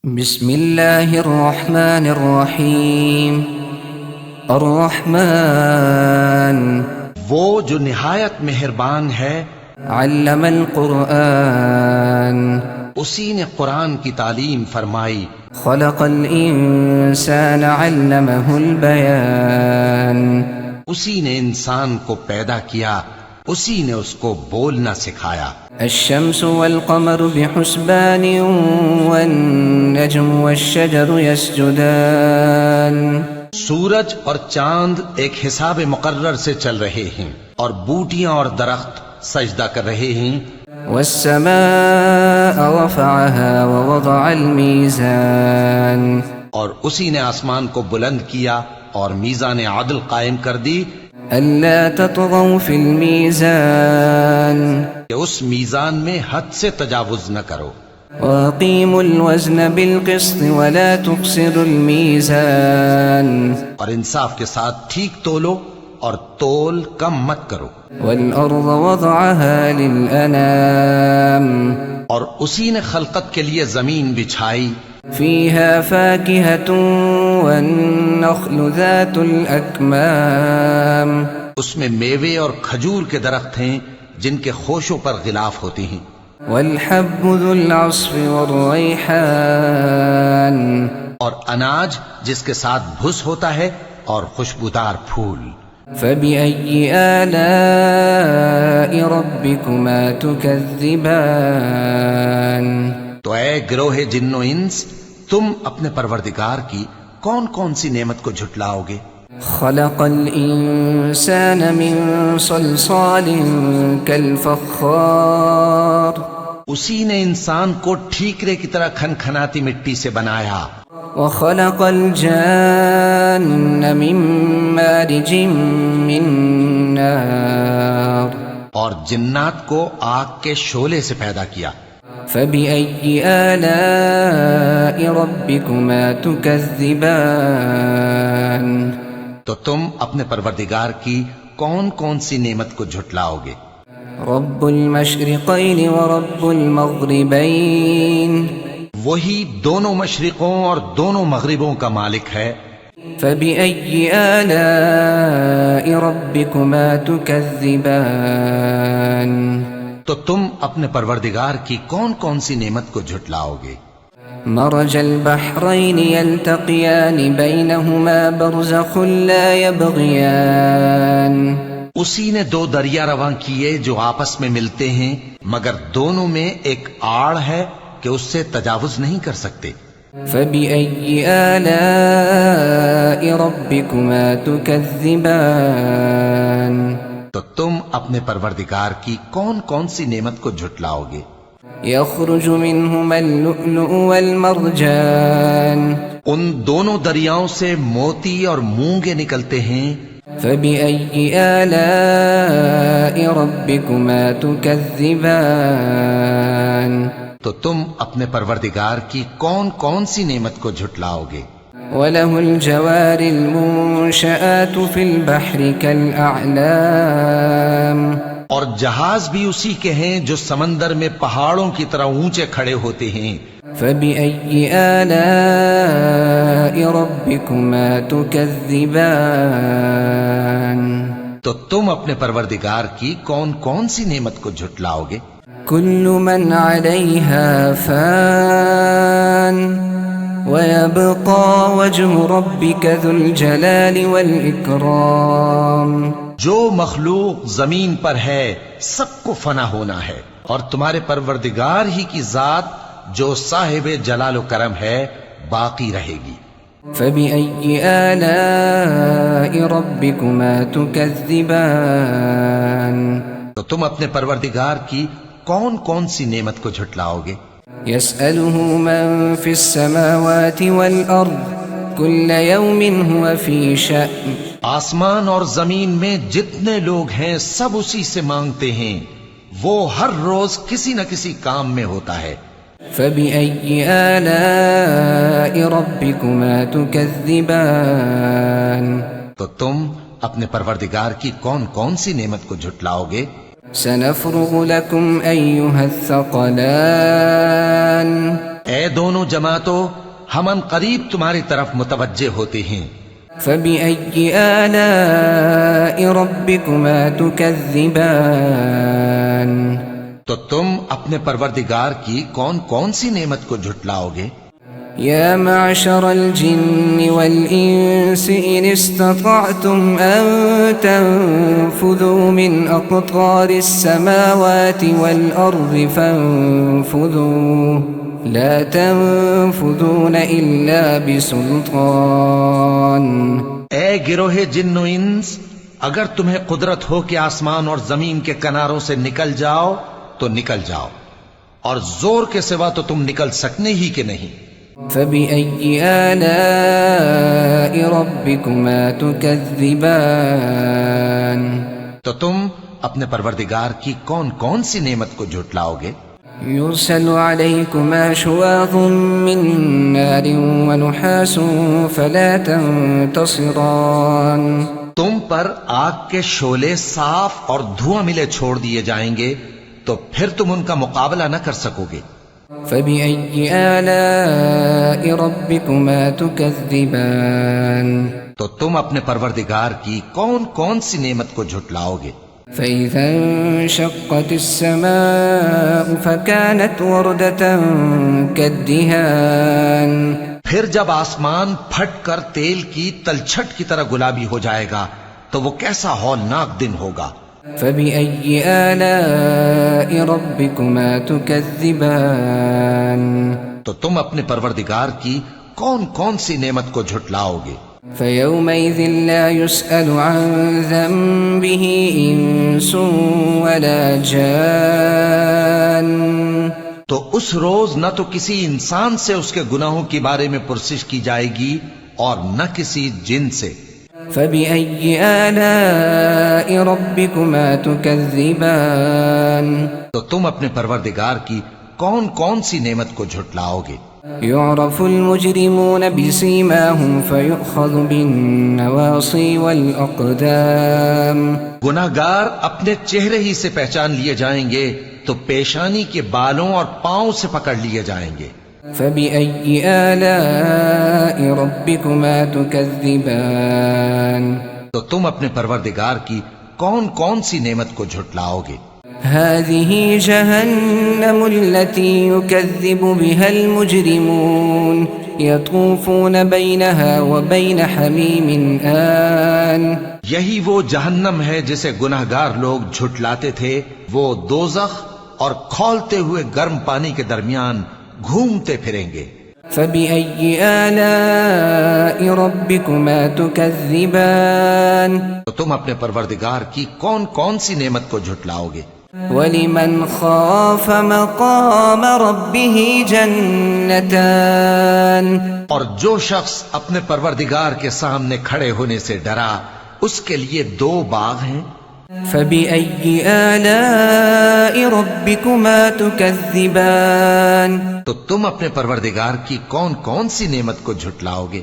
بسم اللہ الرحمن الرحیم الرحمن وہ جو نہایت مہربان ہے، علم القرآن اسی نے قرآن کی تعلیم فرمائی، خلق الانسان علمہ البیان اسی نے انسان کو پیدا کیا، اسی نے اس کو بولنا سکھایا۔ الشمس والقمر بحسبان والنجم والشجر يسجدان سورج اور چاند ایک حساب مقرر سے چل رہے ہیں، اور بوٹیاں اور درخت سجدہ کر رہے ہیں۔ والسماء رفعها ووضع الميزان اور اسی نے آسمان کو بلند کیا اور میزان عدل قائم کر دی ألا تطغوا في الميزان کہ اس میزان میں حد سے تجاوز نہ کرو، وأقيموا الوزن بالقسط ولا تخسروا الميزان اور انصاف کے ساتھ ٹھیک تولو اور تول کم مت کرو۔ والأرض وضعها للأنام اور اسی نے خلقت کے لیے زمین بچھائی، فيها فاكهة والنخل ذات الأكمام اس میں میوے اور کھجور کے درخت ہیں جن کے خوشوں پر غلاف ہوتے ہیں، والحب ذو العصف والريحان اور اناج جس کے ساتھ بھس ہوتا ہے اور خوشبودار پھول۔ فبأي آلاء ربكما تكذبان تو اے گروہ جن و انس، تم اپنے پروردگار کی کون کون سی نعمت کو جھٹلاؤ گے؟ خلق الإنسان من صلصال كالفخار اسی نے انسان کو ٹھیکرے کی طرح کھنکھناتی مٹی سے بنایا، وخلق الجان من مارج من نار اور جنات کو آگ کے شعلے سے پیدا کیا۔ فبأي آلاء ربكما تكذبان تو تم اپنے پروردگار کی کون کون سی نعمت کو جھٹلاؤ گے؟ رب المشرقين ورب المغربين وہی دونوں مشرقوں اور دونوں مغربوں کا مالک ہے۔ فبأي آلاء ربكما تكذبان تو تم اپنے پروردگار کی کون کون سی نعمت کو جھٹلاؤ گے؟ مرج البحرين يلتقيان بينهما برزخ لا يبغيان اسی نے دو دریا رواں کیے جو آپس میں ملتے ہیں، مگر دونوں میں ایک آڑ ہے کہ اس سے تجاوز نہیں کر سکتے۔ فبأي آلاء ربكما تكذبان تو تم اپنے پروردگار کی کون کون سی نعمت کو جھٹلاؤ گے؟ يخرج منهما اللؤلؤ والمرجان ان دونوں دریاؤں سے موتی اور مونگے نکلتے ہیں۔ فبأي آلاء ربكما تكذبان تو تم اپنے پروردگار کی کون کون سی نعمت کو جھٹلاؤ گے؟ وله الجوار المنشآت في البحر كالأعلام اور جہاز بھی اسی کے ہیں جو سمندر میں پہاڑوں کی طرح اونچے کھڑے ہوتے ہیں۔ فبأي آلاء ربكما تكذبان تو تم اپنے پروردگار کی کون کون سی نعمت کو جھٹلاؤ گے؟ كل من عليها فان ويبقى وجه ربك ذو الجلال والإكرام جو مخلوق زمین پر ہے سب کو فنا ہونا ہے، اور تمہارے پروردگار ہی کی ذات جو صاحب جلال و کرم ہے باقی رہے گی۔ فبأي آلاء ربكما تكذبان تو تم اپنے پروردگار کی کون کون سی نعمت کو جھٹلاؤ گے؟ يسأله من في السماوات والأرض كل يوم هو في شأن آسمان اور زمین میں جتنے لوگ ہیں سب اسی سے مانگتے ہیں، وہ ہر روز کسی نہ کسی کام میں ہوتا ہے۔ فبأي آلاء ربكما تكذبان تو تم اپنے پروردگار کی کون کون سی نعمت کو جھٹلاؤ گے؟ سنفرغ لكم أيها الثقلان اے دونوں جماعتوں، ہم ان قریب تمہاری طرف متوجہ ہوتے ہیں۔ فبأي آلاء ربكما تكذبان؟ تو تم اپنے پروردگار کی کون کون سی نعمت کو جھٹلاؤ گے؟ يا معشر الجن والإنس إن استطعتم أن تنفذوا من أقطار السماوات والأرض فانفذوا لا تنفذون إلا بسلطان۔ اے گروہ جن و انس، اگر تمہیں قدرت ہو کہ آسمان اور زمین کے کناروں سے نکل جاؤ تو نکل جاؤ، اور زور کے سوا تو تم نکل سکنے ہی کہ نہیں۔ فبأي آلاء ربكما تكذبان؟ تو تم اپنے پروردگار کی کون کون سی نعمت کو جھٹلاؤ گے؟ يرسل عليكما شواظ من نار ونحاس فلا تنتصران؟ تم پر آگ کے شعلے صاف اور دھواں ملے چھوڑ دیے جائیں گے تو پھر تم ان کا مقابلہ نہ کر سکو گے۔ فبأي آلاء ربكما تكذبان؟ تو تم اپنے پروردگار کی کون کون سی نعمت کو جھٹلاؤ گے؟ فإذا انشقت السماء فكانت وردة كالدهان؟ پھر جب آسمان پھٹ کر تیل کی تلچھٹ کی طرح گلابی ہو جائے گا تو وہ کیسا ہولناک دن ہوگا۔ فبأي آلاء ربكما تكذبان؟ تو تم اپنے پروردگار کی کون کون سی نعمت کو جھٹلاؤ گے؟ فيومئذ لا يسأل عن ذنبه إنس ولا جان؟ تو اس روز نہ تو کسی انسان سے اس کے گناہوں کے بارے میں پرسش کی جائے گی اور نہ کسی جن سے۔ فبأي آلاء ربكما تكذبان؟ تو تم اپنے پروردگار کی کون کون سی نعمت کو جھٹلاؤ گے؟ يعرف المجرمون بسيماهم فيؤخذ بالنواصي والأقدام؟ گناہگار اپنے چہرے ہی سے پہچان لیے جائیں گے تو پیشانی کے بالوں اور پاؤں سے پکڑ لیے جائیں گے۔ فبأي آلاء ربكما تكذبان؟ تو تم اپنے پروردگار کی کون کون سی نعمت کو جھٹلاؤ گے؟ هذه جهنم التي يكذب بها المجرمون يطوفون بينها وبين حميم آن؟ یہی وہ جہنم ہے جسے گناہگار لوگ جھٹلاتے تھے، وہ دوزخ اور کھولتے ہوئے گرم پانی کے درمیان گھومتے پھریں گے۔ فبأي آلاء ربكما تكذبان؟ تو تم اپنے پروردگار کی کون کون سی نعمت کو جھٹلاؤ گے؟ وَلِمَنْ خَافَ مَقَامَ رَبِّهِ جَنَّتَانِ؟ اور جو شخص اپنے پروردگار کے سامنے کھڑے ہونے سے ڈرا اس کے لیے دو باغ ہیں۔ فبأي آلاء ربكما تكذبان؟ تو تم اپنے پروردگار کی کون کون سی نعمت کو جھٹلاؤ گے؟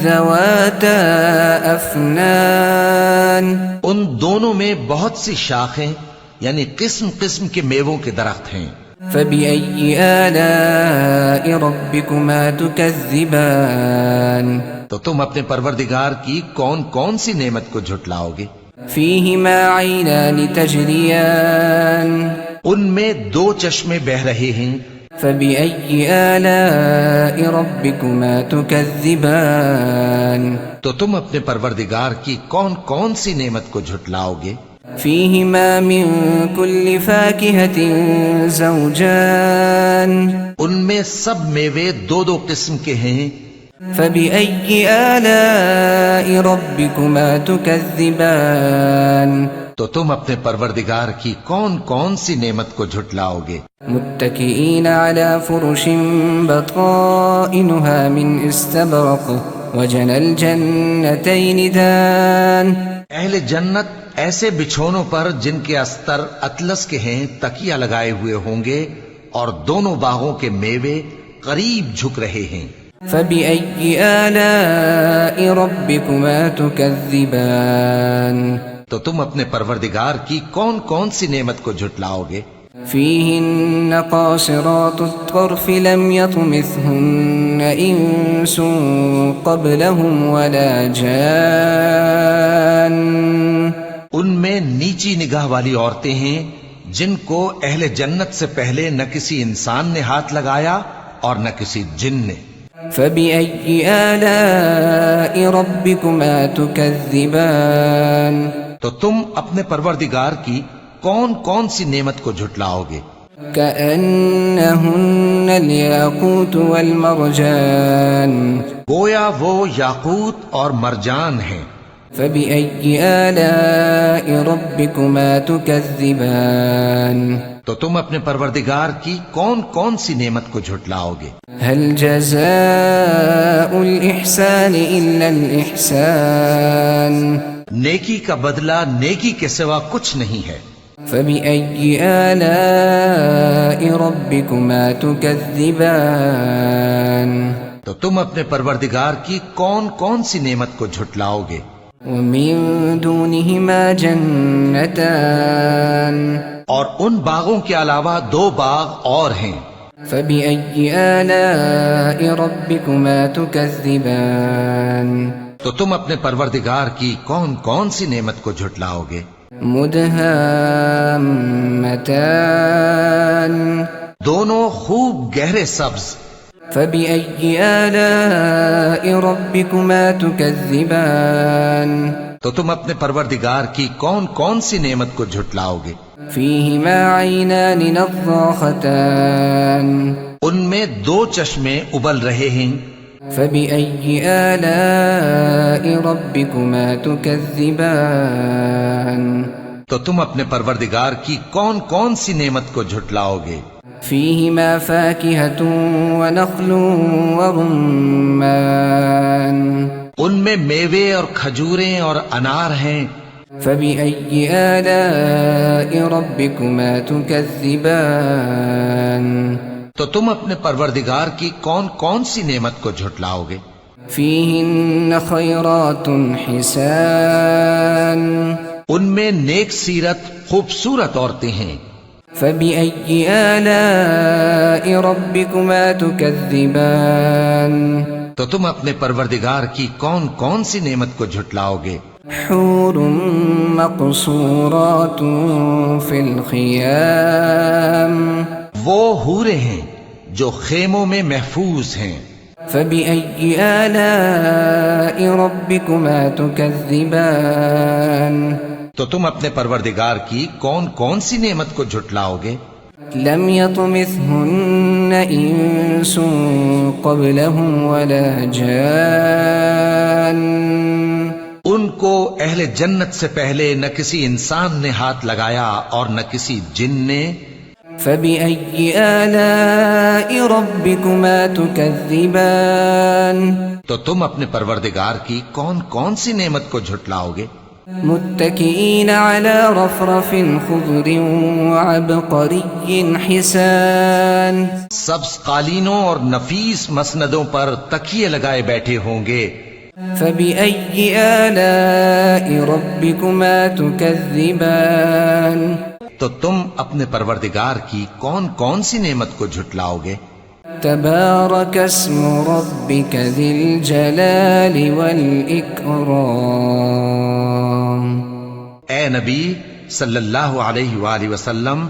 ذواتا افنان؟ ان دونوں میں بہت سی شاخیں یعنی قسم قسم کے میووں کے درخت ہیں۔ فبأي آلاء ربكما تكذبان؟ تو تم اپنے پروردگار کی کون کون سی نعمت کو جھٹلاؤ گے؟ فيهما عينان تجريان؟ ان میں دو چشمے بہ رہے ہیں۔ فبأي آلاء ربكما تكذبان؟ تو تم اپنے پروردگار کی کون کون سی نعمت کو جھٹلاؤ گے؟ فيهما من كل فاكهة زوجان؟ ان میں سب میوے دو دو قسم کے ہیں۔ فبأي آلاء ربكما تكذبان؟ تو تم اپنے پروردگار کی کون کون سی نعمت کو جھٹلاؤ گے؟ متكئين على فرش بطائنها من استبرق وجنى الجنتين دان؟ اہل جنت ایسے بچھونوں پر جن کے استر اطلس کے ہیں تکیہ لگائے ہوئے ہوں گے اور دونوں باغوں کے میوے قریب جھک رہے ہیں۔ فبأي آلاء ربكما تكذبان؟ تو تم اپنے پروردگار کی کون کون سی نعمت کو جھٹلاؤ گے؟ فيهن قاصرات الطرف لم يطمثهن إنس قبلهم ولا جان. ان میں نیچی نگاہ والی عورتیں ہیں جن کو اہل جنت سے پہلے نہ کسی انسان نے ہاتھ لگایا اور نہ کسی جن نے. فبأي آلاء ربكما تكذبان. تو تم اپنے پروردگار کی کون کون سی نعمت کو جھٹلاؤ گے؟ كأنهن الياقوت والمرجان. گویا وہ یاقوت اور مرجان ہیں. فبأي آلاء ربكما تكذبان. تو تم اپنے پروردگار کی کون کون سی نعمت کو جھٹلاؤ گے؟ هل جزاء الإحسان إلا الإحسان. نیکی کا بدلہ نیکی کے سوا کچھ نہیں ہے. فبأي آلاء ربكما تكذبان. تو تم اپنے پروردگار کی کون کون سی نعمت کو جھٹلاؤ گے؟ ومن دونهما جنتان. اور ان باغوں کے علاوہ 2 باغ اور ہیں. فبأي آلاء ربكما تكذبان. تو تم اپنے پروردگار کی کون کون سی نعمت کو جھٹلاؤ گے؟ مدهامتان. دونوں خوب گہرے سبز. فبأي آلاء ربكما تكذبان. تو تم اپنے پروردگار کی کون کون سی نعمت کو جھٹلاؤ گے؟ فيهما عينان نضاختان. ان میں 2 چشمے ابل رہے ہیں. فبأي آلاء ربكما تكذبان. تو تم اپنے پروردگار کی کون کون سی نعمت کو جھٹلاؤ گے؟ فيهما فاكهة ونخل ورمان. ان میں میوے اور کھجوریں اور انار ہیں. فبأي آلاء ربكما تكذبان. تو تم اپنے پروردگار کی کون کون سی نعمت کو جھٹلاؤ گے؟ فيهن خيرات حسان. ان میں نیک سیرت خوبصورت عورتیں ہیں. فبأي آلاء ربكما تكذبان. تو تم اپنے پروردگار کی کون کون سی نعمت کو جھٹلاؤ گے؟ حور مقصورات في الخيام. وہ حوریں ہیں جو خیموں میں محفوظ ہیں. فبأي آلاء ربكما تكذبان. تو تم اپنے پروردگار کی کون کون سی نعمت کو جھٹلاؤ گے؟ لم يطمثهن إنس قبلهم ولا جان. ان کو اہل جنت سے پہلے نہ کسی انسان نے ہاتھ لگایا اور نہ کسی جن نے. فبأي آلاء ربكما تكذبان. تو تم اپنے پروردگار کی کون کون سی نعمت کو جھٹلاؤ گے؟ متكئين على رفرف خضر وعبقري حسان. سبز قالینوں اور نفیس مسندوں پر تکیے لگائے بیٹھے ہوں گے. فبأي آلاء ربكما تكذبان. تو تم اپنے پروردگار کی کون کون سی نعمت کو جھٹلاؤ گے؟ تبارك اسم ربك ذي الجلال والإكرام. اے نبی صلی اللہ علیہ وآلہ وسلم،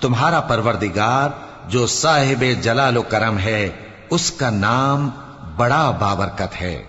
تمہارا پروردگار جو صاحب جلال و کرم ہے، اس کا نام بڑا بابرکت ہے.